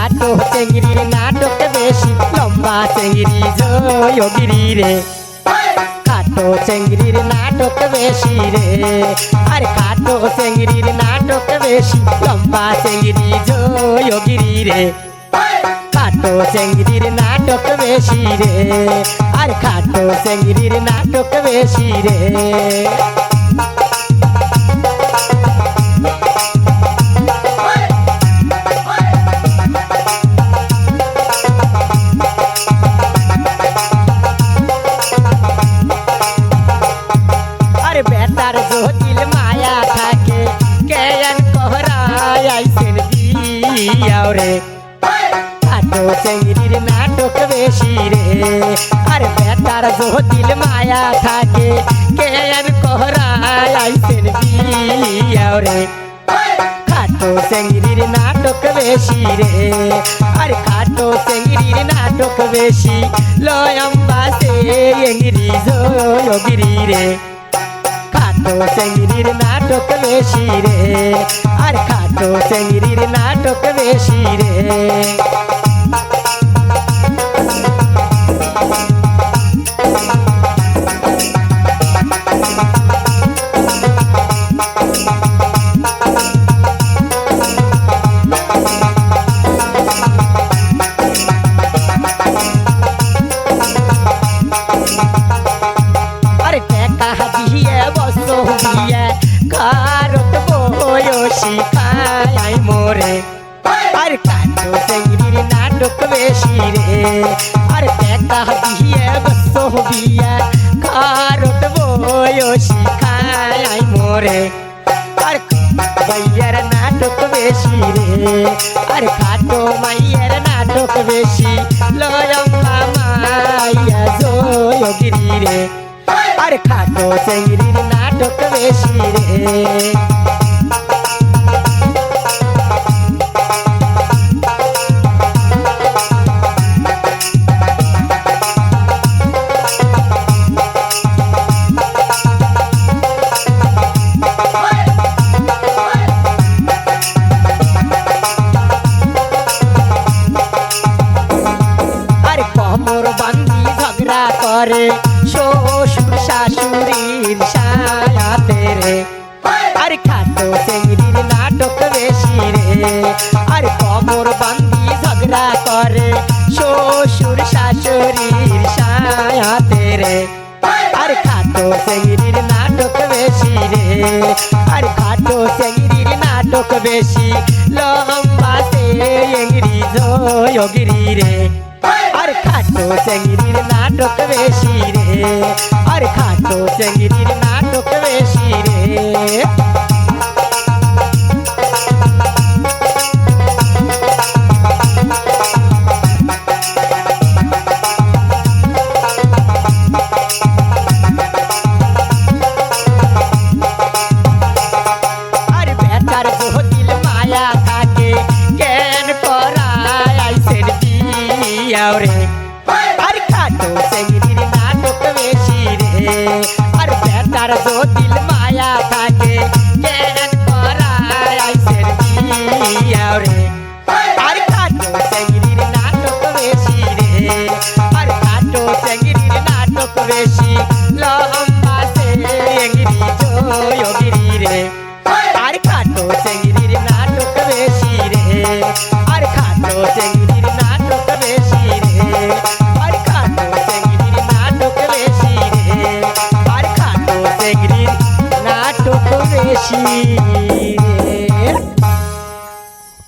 খাটো চেংড়ির নাটক বেশি লম্বা চেংড়ি জয়গিরি রে খাটো চেংড়ির নাটক বেশি রে আর খাটো চেংড়ির নাটক বেশি লম্বা চেংড়ি জয়গিরি রে খাটো চেংড়ির নাটক বেশি রে আর খাটো চেংড়ির নাটক বেশি রে বেটার জটিল মায়া থাকে কেন কোহরায় আইছেন দিয়াও রে খাটো চেংড়ির নাটক বেশি রে আর বেটার জটিল মায়া থাকে কেন কোহরায় আইছেন দিয়াও রে খাটো চেংড়ির নাটক বেশি রে আর খাটো চেংড়ির নাটক বেশি লম্বা চেংড়ি জয়গিরি রে খাটো চেংড়ির নাটক বেশি রে আর খাটো চেংড়ির নাটক বেশি রে কারত বয়সী খায় মোরে আর খাটো চেংড়ির নাটক বেশি রে আর দেখা দিয়ে বসবিয়া কারত বয়সী খায় মোরে আর মাইয়ার নাটক বেশি রে আর খাটো মাইয়ার নাটক বেশি লম্বা মাইয়া জয়গিরি রে আর খাটো চেংড়ির নাটক বেশি রে আর কোমর বান্ধি ঝগড়া করে শ্বশুর শাশুড়ির সায়াতে রে আর খাটো চেংড়ির নাটক বেশি রে আর কোমর বান্ধি ঝগড়া করে শ্বশুর শাশুড়ির সায়াতে রে আর খাটো চেংড়ির নাটক বেশি রে আর খাটো চেংড়ির নাটক বেশি লম্বা চেংড়ি জয়গিরি রে আর খাটো চেংড়ির নাটক বেশি রে আর খাটো চেংড়ির নাটক বেশি রে আর বেটার জটিল মায়া থাকে কেন করায় আইছেন দিয়াও রে আর খাটো চেংড়ির নাটক বেশি রে আর বেটার জটিল মায়া থাকে কেন করায় আইছেন দিয়াও রে আর খাটো চেংড়ির নাটক বেশি রে আর খাটো চেংড়ির নাটক বেশি লম্বা চেংড়ি জয়গিরি রে আর খাটো চেংড়ির নাটক বেশি রে আর খাটো চেংড়ির নাটক বেশি রে আর খাটো চেংড়ির নাটক বেশি রে আর খাটো চেংড়ির নাটক বেশি।